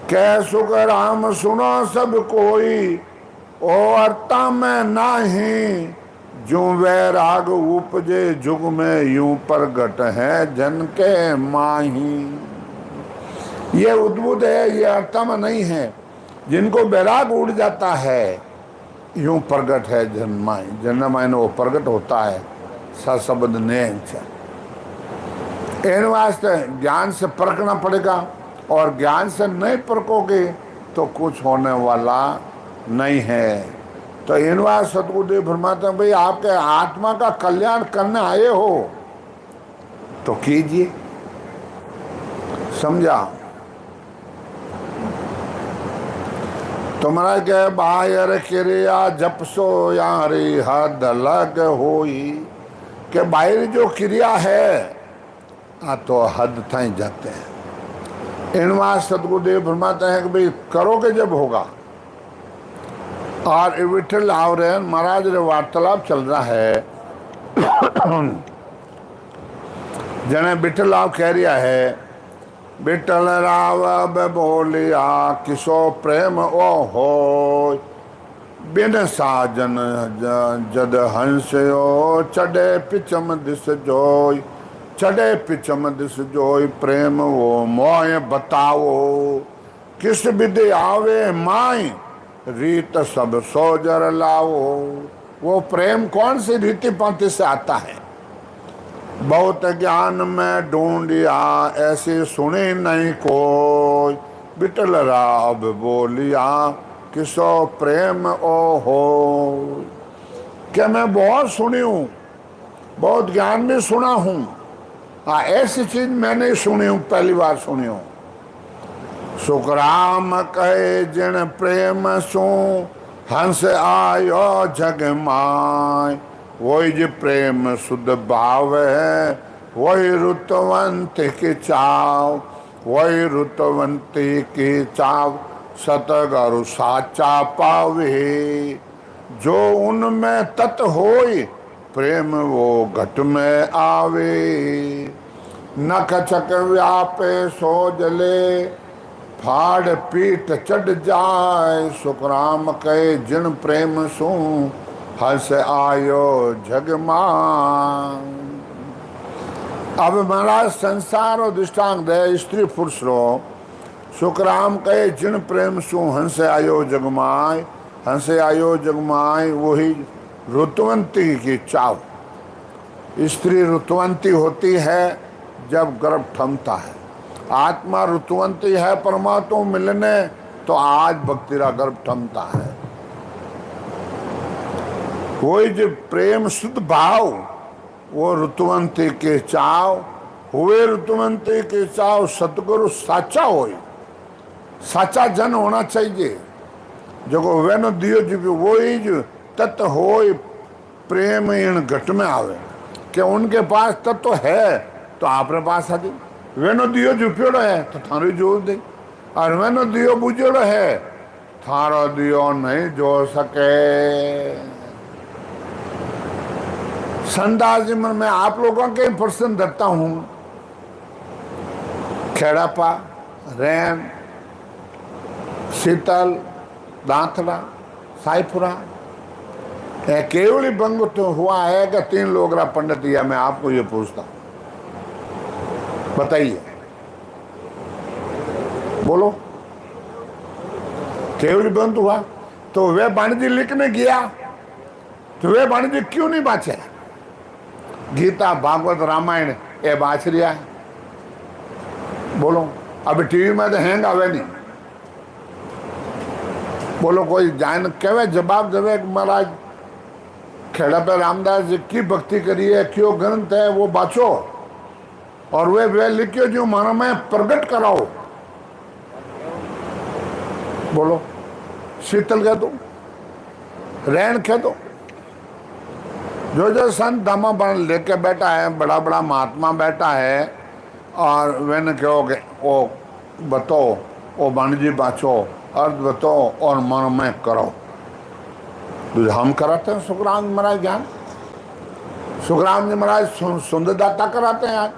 [SPEAKER 1] कै सुख राम सुनो सब कोई, ओ अर्ता में नाही, जो वैराग उपजे जुग में यूं प्रगट है जन के माही। ये उद्भुत है, ये अर्थम नहीं है। जिनको वैराग उड़ जाता है यूं प्रगट है जन माही, जन माही वो प्रगट होता है सशब्द ने। इन वास्ते ज्ञान से परखना पड़ेगा, और ज्ञान से नहीं परखोगे तो कुछ होने वाला नहीं है। तो इन वास्ते सतगुरुदेव फरमाते हैं भाई आपके आत्मा का कल्याण करने आए हो तो कीजिए। समझा? तुम्हारा क्या बाहर क्रिया जपसो यारी हद लग होई, के बाहर जो क्रिया है तो हद ताई जाते हैं। इन वास्ते सतगुरुदेव फरमाते हैं कि भाई करोगे जब होगा। और विठल आवरण महाराज रे वार्तालाप चल रहा है। जने विठल आव कह रहा है, विठल राव अब बोलिया किसो प्रेम ओ हो, बिन साजन जद हंसयो चढ़े पिचम दिस जोय, चढ़े पिचम दिस जोय प्रेम वो मोय बताओ, किस विधि आवे माई रीत सब सोजर लाओ। वो प्रेम कौन सी रीति पंथी से आता है? बहुत ज्ञान में ढूंढिया ऐसी सुनी नहीं कोई, बिटल राव बोलिया किसो प्रेम ओ हो। क्या मैं बहुत सुनी हूँ, बहुत ज्ञान भी सुना हूँ, हाँ ऐसी चीज मैं नहीं सुनी हूँ, पहली बार सुनी हूँ। सुखराम कहे जिन प्रेम सो हंस आयो जग माय, वही जो प्रेम शुद्ध भाव है वही रुतवंत की चाव, वही रुतवंती की चाव सतगुरु साचा पावे। जो उनमें तत् होई प्रेम वो घट में आवे, नख चक व्यापे सो जले फाड़ पीठ चढ़ जाए, सुखराम कहे जिन प्रेम सू हंस आयो जगमान। अब महाराज संसार और दृष्टांत है स्त्री पुरुष रो। सुखराम कहे जिन प्रेम सू हंस आयो जगमाय, हंस आयो जगमाय वही ऋतुवंती की चाव। स्त्री ऋतुवंती होती है जब गर्भ थमता है, आत्मा ऋतुवंती है परमात्मा मिलने तो आज भक्तिरा गर्भ थमता है। वही जो प्रेम शुद्ध भाव वो ऋतुवंती के चाव हुए, ऋतुवंती के चाव सतगुरु साचा हो, साचा जन होना चाहिए। जो वे न दियो जो वही जो तत्व हो प्रेम इन घट में आवे, कि उनके पास तत्व है तो आपने पास आ जाए। वेनो दियो झुपियोड़ो है तो थारो जोड़ दे, और वेनो दियो बुझोड़ो है थारो दियो नहीं जोड़ सके। संदास जी में मैं आप लोगों के प्रश्न धरता हूँ। खेड़ापा, रैन, शीतल, दांतड़ा, साईपुरा, केवली भंग तो हुआ है कि 3 लोग रा पंडित या मैं आपको ये पूछता हूँ, बताइए, बोलो। केवली बंद हुआ तो वे वाणिज्य लिखने गया तो वे वाणिज्य क्यों नहीं बाँचे? गीता भागवत रामायण ये बाँच रिया है, बोलो। अभी टीवी में तो हैंग आवे नहीं, बोलो कोई जान कहे जवाब देवे महाराज खेड़ा पे रामदास जी की भक्ति करी है, क्यों ग्रंथ है वो बाँचो और वे लिखियो जो मन में प्रकट कराओ। बोलो। शीतल कह दो, रैन कह दो, जो संत धामा बन लेके बैठा है, बड़ा बड़ा महात्मा बैठा है, और वे कहोगे ओ बताओ ओ वाणिज्य बाँचो, अर्थ बताओ और मन में करो। तो हम कराते हैं सुखराम जी महाराज ज्ञान, सुखराम जी महाराज सुंदरदाता कराते हैं। आज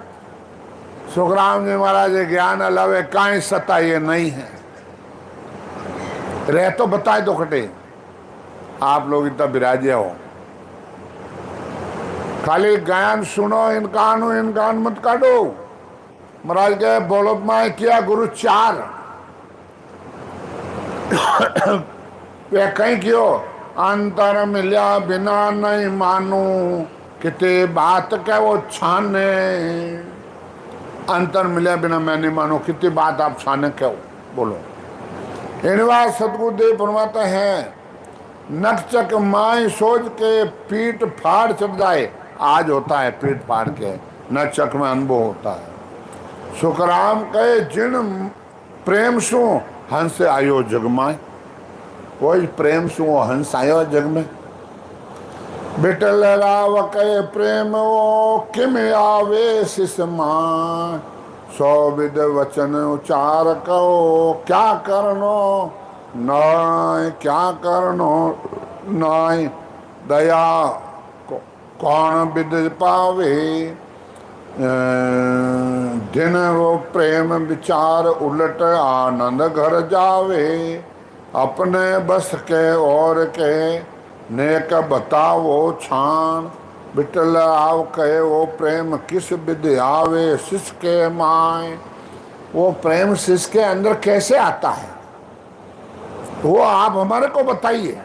[SPEAKER 1] सुखराम जी महाराज ज्ञान अलावे काई सत्ता ये नहीं है। रह तो बताए दो खटे, आप लोग इतना विराजे हो, खाली गायन सुनो, इनकान मत काटो। महाराज कहे बोलो मैं किया गुरु चार वे कहीं क्यों अंतर मिलिया बिना नहीं मानू किते बात क्या वो छाने। अंतर मिलिया बिना मैं नहीं मानू कितनी बात आप छाने क्यों बोलो। इन बार सतगुरुदेव फरमाते हैं नक्षक माई सोच के पीठ फाड़ चढ़ जाए। आज होता है पीठ फाड़ के, नक्षक में अनुभव होता है। सुखराम कहे जिन प्रेम सु हंस आयो जग माए। वही प्रेम सु हंस आयो जग में। बिटल राव कहे प्रेम वो किम आवे शिष मां। सौ विद वचन उचार कहो क्या करनो नाय, क्या करनो नाय। दया कौन विद पावे दिन वो प्रेम विचार उलट आनंद घर जावे। अपने बस के और के नेक बताओ छान। बिटल आव कहे वो प्रेम किस विद आवे शिष के माए। वो प्रेम शिष के अंदर कैसे आता है वो आप हमारे को बताइए।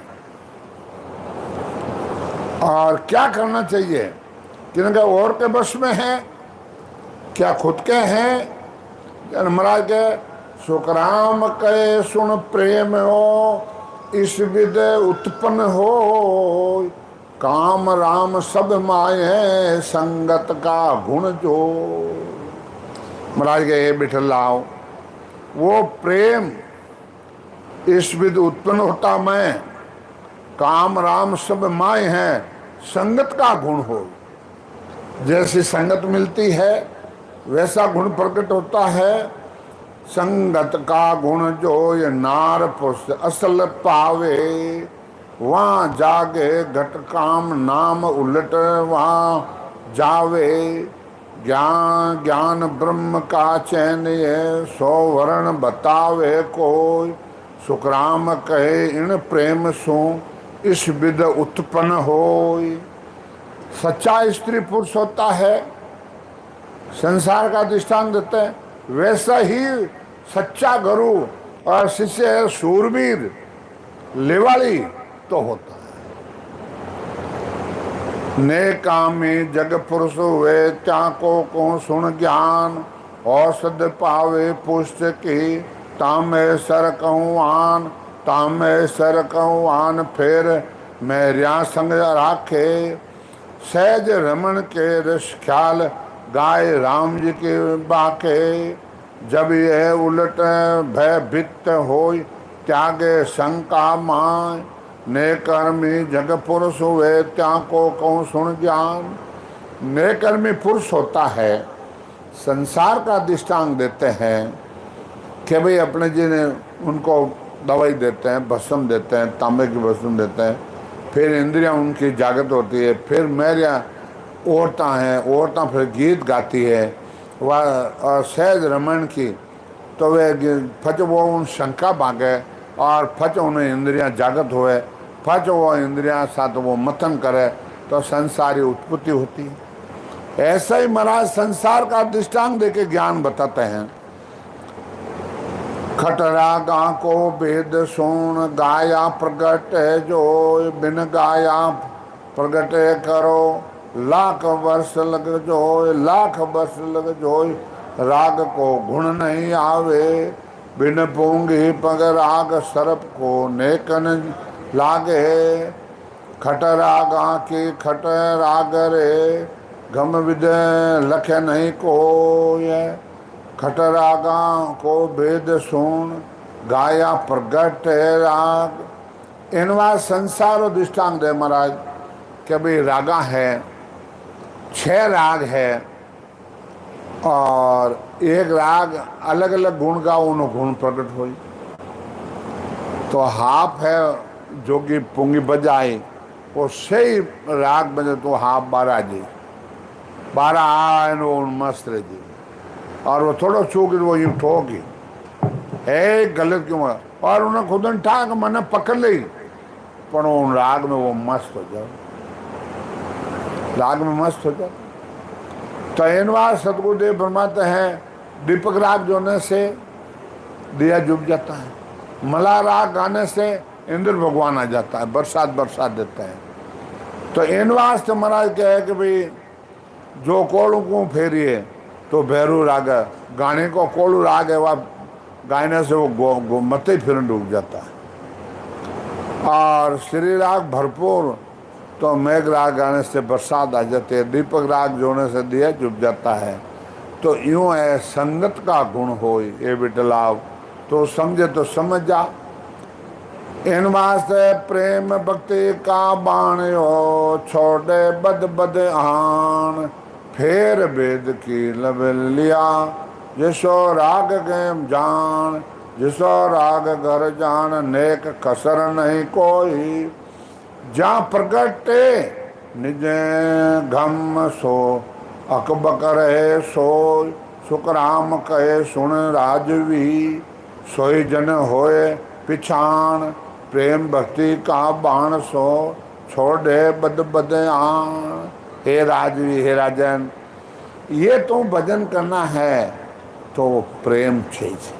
[SPEAKER 1] और क्या करना चाहिए, किनके और के बस में है क्या खुद के हैं। महाराज के सुखराम कहे सुन प्रेम हो इस विद उत्पन्न हो। काम राम सब माये संगत का गुण जो। महाराज के बिठल लाओ वो प्रेम इस विद उत्पन्न होता मैं। काम राम सब माए हैं संगत का गुण हो। जैसी संगत मिलती है वैसा गुण प्रकट होता है। संगत का गुण जो ये नार पुरुष असल पावे। वहाँ जागे घट काम नाम उलट वहाँ जावे। ज्ञान ज्ञान ब्रह्म का चैन ये सौ वर्ण बतावे कोई। सुखराम कहे इन प्रेम सो इस विद उत्पन्न होय। सच्चा स्त्री पुरुष होता है संसार का दृष्टांत देते हैं। वैसा ही सच्चा गुरु और शिष्य है शूरवीर लेवाली तो होता है। नेकामी जग पुरुष हुए त्याको को सुन ज्ञान। औषध पावे पुष्ट की तामे सर कहूँ आन। तामे सर कहूँ आन फिर मेरिया संग राखे। सहज रमन के रस ख्याल गाय राम जी के बाके। जब यह उलट भयभीत होय त्यागे शंका माय। नेकर्मी जग पुरुष हुए त्याको कहूँ सुन ज्ञान। नेकर्मी पुरुष होता है संसार का दृष्टांत देते हैं कि भाई अपने जी ने उनको दवाई देते हैं, भस्म देते हैं, तांबे की भस्म देते हैं। फिर इंद्रियां उनकी जागृत होती है। फिर मेरिया औरतें हैं, औरतें फिर गीत गाती है वह और सहज रमन की। तो वे फच वो उन शंका भागे और फच उन्हें इंद्रियां जागृत हुए। फच वो इंद्रियां साथ वो मथन करे तो संसारी उत्पत्ति होती है। ऐसा ही महाराज संसार का दृष्टांत देके ज्ञान बताते हैं। खटरा गा को वेद सोन गाया प्रगट है जो। बिन गाया प्रगट करो लाख वर्ष लग जो। लाख वर्ष लग जो राग को गुण नहीं आवे। बिन पूंगी पग राग सरप को नेकन लागे। खट रागा की खट राग रे गम विद लख नहीं को। खट रागा को वेद सुन गाया प्रगट राग। इनवा संसार दृष्टांत दे महाराज कि भाई रागा है 6 राग है और एक राग अलग अलग गुण का उन गुण प्रकट हुई। तो हाफ है जो कि पुंगी बजाए वो सही राग बजे तो हाफ 12 जी 12 आए वो मस्त रह जी। और वो थोड़ा चूक वो यूँ ठोकी है गलत क्यों है। और उन्हें खुद ठाक मैंने पकड़ ली पर उन राग में वो मस्त हो जाओ। राग में मस्त हो जाता। तो इनवार सतगुरुदेव फरमाते हैं दीपक राग जोने से दिया जुब जाता है, मला राग गाने से इंद्र भगवान आ जाता है, बरसात बरसात देता है। तो इन वास्ते महाराज कहे कि भाई जो कोलू को फेरिए तो भैरू राग है, गाने को कोलू राग है, वह गाने से वो मते फिर डूब जाता है। और श्री राग भरपूर तो मेघ राग गाने से बरसात आ जाती है, दीपक राग जोड़ने से दिया जुब जाता है। तो यूं है संगत का गुण हो ये बिटलाव, तो समझे तो समझ जा। इन वास्ते प्रेम भक्ति का बाण हो, छोड़े बद बद आन, फेर वेद की लब लिया, जिसो राग गेम जान, जिसो राग घर जान, नेक कसर नहीं कोई, जा प्रगटे निज घम सो, अकबक रहे सोय, सुखराम कहे सुन राजवी, सोई जन होए पिछाण, प्रेम भक्ति का बाण सो, छोड़े बद बद आन। हे राजवी, हे राजन, ये तो भजन करना है तो प्रेम चाहिए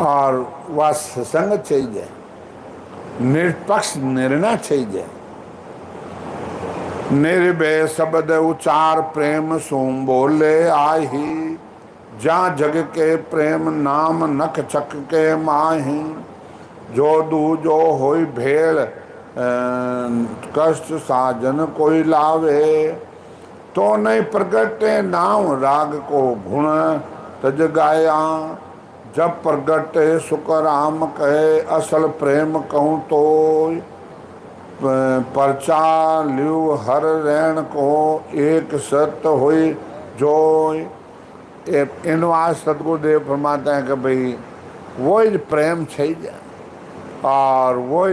[SPEAKER 1] और वह सत्संग चाहिए, निष्पक्ष निर्णय चाहिए। निर्भय शब्द उचार प्रेम सोम बोले आही, जा जग के प्रेम नाम नख चक के माही, जो दू जो होई भेड़ कष्ट साजन कोई लावे, तो नहीं प्रगटे नाम राग को गुण तज गाया, जब प्रगटे सुख राम कहे असल प्रेम कहूँ तो, परचा लियो हर रैन को एक सत्य हुई जोय। इन वास सतगुरुदेव फरमाते हैं कि भाई वो प्रेम चाहिए और वो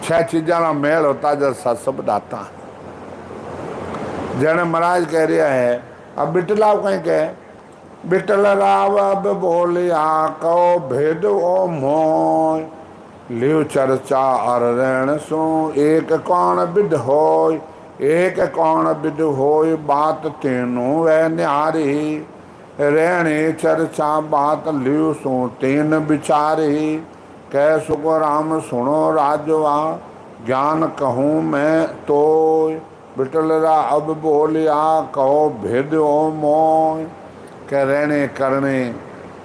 [SPEAKER 1] छह चीजा का मेल होता जब सत्संग आता है। जने महाराज कह रहा है अब बिटला कहीं कहे बिटल राव अब बोलिया कहो भेद ओ मोय, लिव चर्चा अर रण सो एक कौन बिद होय, एक कौन बिद होय, बात तीनों वह न्यारी, रहने चर्चा बात लिव सो तीन बिचारी, कह सुख राम सुनो राजवा, ज्ञान कहूँ मैं तो, बिटलरा अब बोलिया कहो भेद ओ मोय, कह रहने करने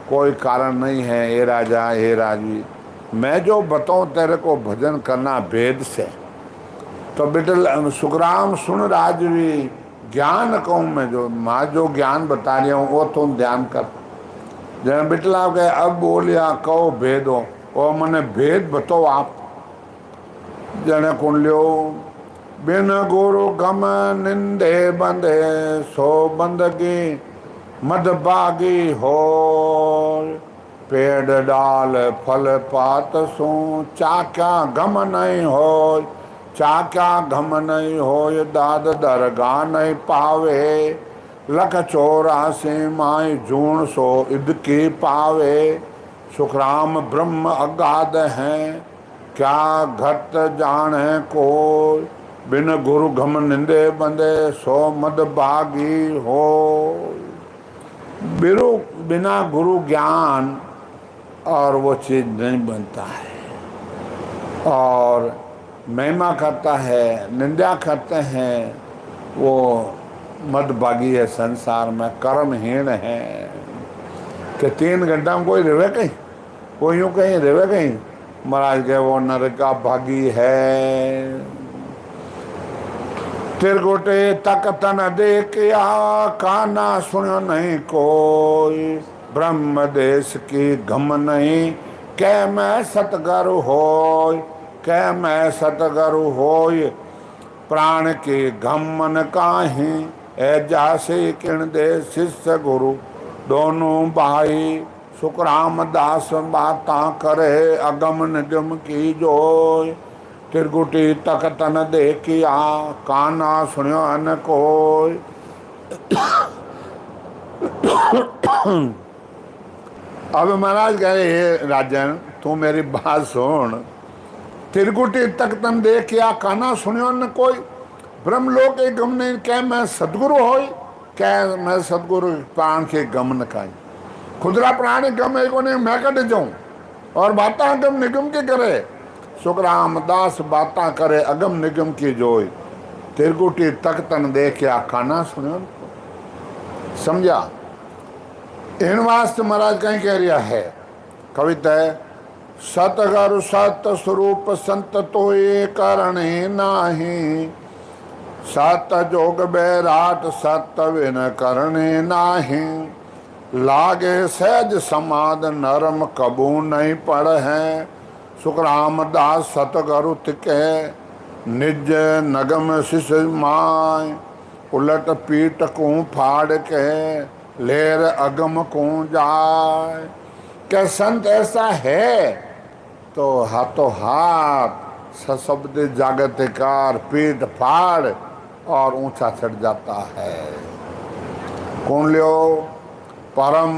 [SPEAKER 1] कोई कारण नहीं है, हे राजा हे राजवी, मैं जो बताऊं तेरे को भजन करना भेद से। तो बिटल सुखराम सुन राजवी, ज्ञान कहूँ मैं जो माँ जो ज्ञान बता रही हूँ वो तुम ध्यान कर। जब बिटला गए अब बोलिया कहो भेद हो, और मैंने भेद बताओ आप। जने कुण लियो बिन गुरु गम निंदे बंधे, सो बंदगी मद बागी हो, पेड़ डाल फल पात सो चाक्या घम नहीं हो, चाक्या घम नहीं हो, दाद दरगाह नहीं पावे, लख 84 माई जून सो इद की पावे, सुखराम ब्रह्म अगाध हैं क्या घट जाने कोई, बिन गुरु घम निंदे बंदे सो मद बागी हो। बिना गुरु ज्ञान और वो चीज नहीं बनता है, और महिमा करता है निंदा करते हैं वो मदभागी है, संसार में कर्महीन है। कि 3 घंटा में कोई रहे कहीं, कोई यूँ कहीं रहे कहीं, महाराज के वो नरका भागी है। तिरगोटे तक तन देखिया काना सुनो नहीं कोई, ब्रह्म देश की घम नहीं कै मैं सतगरु होय, कै मैं सतगरु होय, प्राण के घम मन काहि, ए जासे किण दे शिष्य गुरु दोनों भाई, सुखराम दास बाता करे अगम निगम की जोय, तिरगुटी तक तन देखिया काना सुनियो न कोय। अब महाराज कहे हे राजन तू मेरी बात सुन, तिरगुटी तक तन देखिया काना सुनियो न कोई, ब्रह्मलोक के गम नहीं क्या मैं सदगुरु हो क्या मैं सदगुरु प्राण के गम न खाई खुदरा प्राण गम है को नहीं मैं कट जाऊं और बाता अगम निगम के करे सुखराम दास बाता करे अगम निगम की जोई तिरकुटी तक तन दे के आखाना सुनो समझा इन वास्ते महाराज कहीं कह रहा है कविता है सतगुरु सत स्वरूप संत तो ये करणे नाही सत जोग बैराट सत विन करणे नाही लागे सहज समाद नरम कबू नहीं पड़ है सुखराम दास सतगुरु तिके निज नगम शिष माय उलट पीट को फाड़ के लेर अगम को जाए क्या संत ऐसा है तो हाथों हाथ सशब्द जागतिकार पीठ फाड़ और ऊंचा चढ़ जाता है कौन लियो परम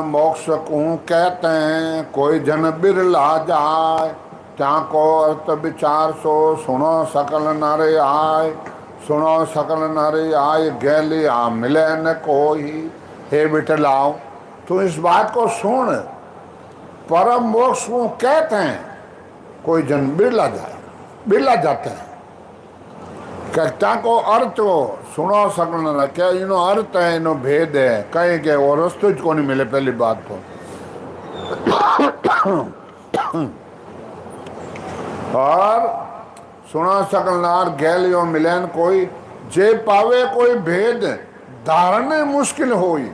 [SPEAKER 1] मोक्ष को कहते हैं कोई जन बिरला जाए त्या को अर्थ विचार सो सुनो सकल नारे आए सुनो सकल नारे आए गैलिया मिले न कोई हे बिटलाओ तू इस बात को सुन परम मोक्ष को कहते हैं कोई जन बिरला बिरला जाते हैं कहता को अर्थ हो सुनो सकल न क्या इनो अर्थ है इनो भेद है कहीं के वो रस्तों को नहीं मिले पहली बात तो और सुना सकल नार गैलियो मिलन कोई जे पावे कोई भेद धारने मुश्किल होई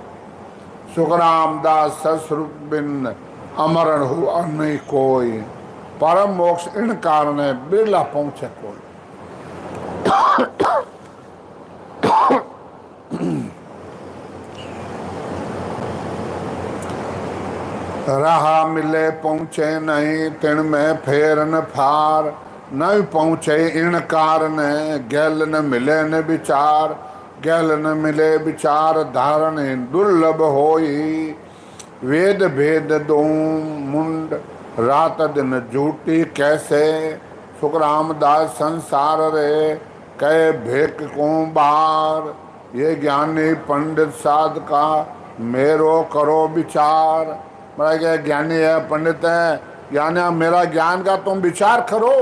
[SPEAKER 1] सुखराम दास ससरूप बिन अमरण हुआ नहीं कोई परम मोक्ष इन कारण बिरला पहुंचे कोई रहा मिले पहुंचे नहीं तिन में फेर न फार नहीं पहुंचे इन कारण गैल न मिले न विचार गैल न मिले विचार धारण दुर्लभ होई वेद भेद दो मुंड रात दिन झूठी कैसे सुखराम दास संसार रे कह भेक को बार ये ज्ञानी पंडित साध का मेरो करो विचार मेरा क्या ज्ञानी है पंडित है ज्ञानी मेरा ज्ञान का तुम विचार करो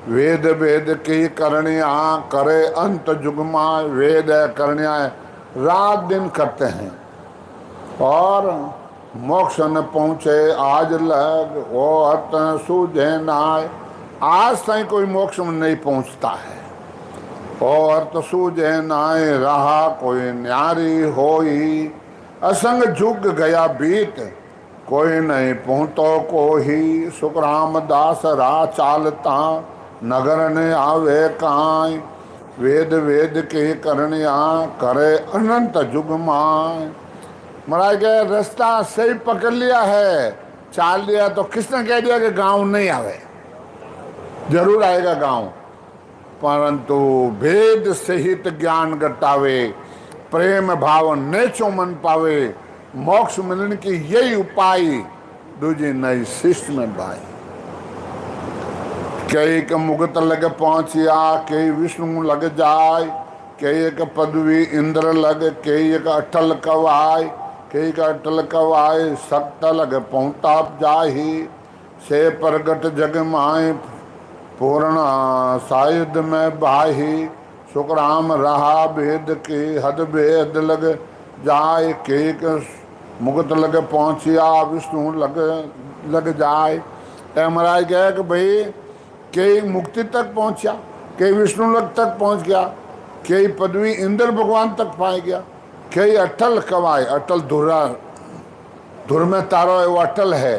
[SPEAKER 1] वेद वेद की करनिया करे अंत जुगमा वेद करनिया रात दिन करते हैं और मोक्ष न पहुँचे आज लग वो अर्थ सूझे नाय आज तक कोई मोक्ष में नहीं पहुँचता है और अर्थ सूझे नाय रहा कोई न्यारी होई असंग जुग गया बीत कोई नहीं पहुँचो को ही सुखराम दास राह चालता नगर ने आवे काय वेद वेद के करनिया करे अनंत जुग माय महाराज के रास्ता सही पकड़ लिया है चाल लिया तो किसने कह दिया कि गांव नहीं आवे जरूर आएगा गांव परंतु भेद सहित ज्ञान गटावे प्रेम भाव नेचो मन पावे मोक्ष मिलने की यही उपाय दूजी नई शिष्ट में भाई कई के मुगत लगे पहुंचिया कई विष्णु लग जाए कई एक पदवी इंद्र लग कई एक अटल कवाय कई का अटल कवाय सक्त लग पहुंचा जाही से प्रगट जग माए पूर्ण सायुध में बाही सुखराम रहा भेद की हद भेद लग जाए के मुगत लग पहुंचिया विष्णु लग जाए महाराज कहे कि भाई कई मुक्ति तक पहुंचा कई विष्णु लग तक पहुंच गया कई पदवी इंद्र भगवान तक पाए गया कई अटल कवाए अटल धुर में तारो है वो अटल है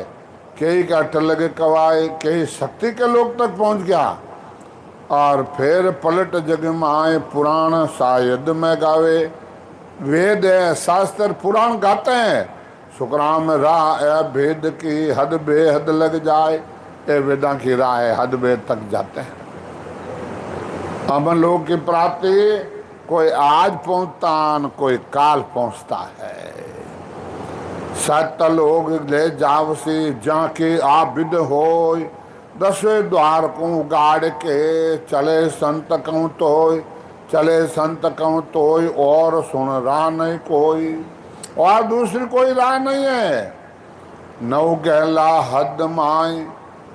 [SPEAKER 1] कई का अटल लगे कवाए कई शक्ति के लोग तक पहुंच गया और फिर पलट जग में आए पुराण शायद में गावे वेद है शास्त्र पुराण गाते हैं सुखराम राह भेद की हद बेहद लग जाए ए वेदा की राह है हद बेद तक जाते हैं अमन लोग की प्राप्ति कोई आज पहुंचता न कोई काल पहुंचता है सत लोग ले जावसी जाके आबिद होय 10वें द्वार को उगाड़ के चले संत कहूँ तोय, चले संत कहूँ तोय, और सुन रहा नहीं कोई, और दूसरी कोई राह नहीं है। नौ गहला हद माई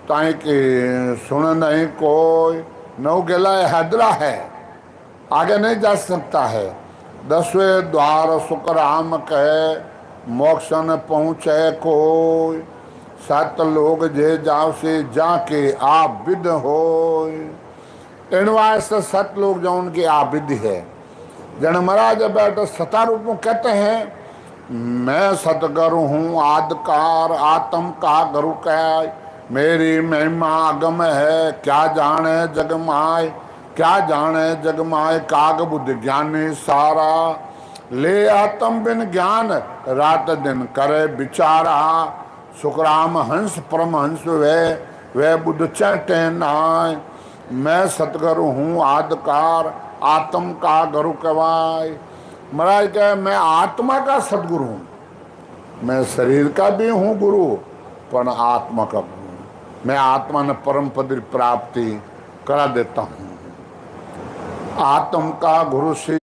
[SPEAKER 1] ताई के सुन नहीं कोई, नौ गहला हैदरा है, आगे नहीं जा सकता है। 10वें द्वार सुखराम कहे, मोक्ष न पहुँचे कोई, 7 लोग जे जाओ से जाके आबिद हो। इन वास्ते 7 लोग जो उनके आबिद है। जन महाराज बैठे 7 रूप में कहते हैं, मैं सतगुरु हूँ आदकार, आत्म का गुरु कह, मेरी महिमा अगम है, क्या जाने जग माय, क्या जाने जग माय, काग बुद्ध ज्ञानी सारा, ले आत्म बिन ज्ञान रात दिन करे विचारा, सुखराम हंस परमहंस वे बुद्ध चटे नाय, मैं सतगुरु हूँ आदकार, आत्म का गुरु कवाय। महाराज कहे मैं आत्मा का सदगुरु हूँ, मैं शरीर का भी हूँ गुरु, पर आत्मा का गुरु, मैं आत्मा ने परम पद प्राप्ति करा देता हूँ। आत्म का गुरु से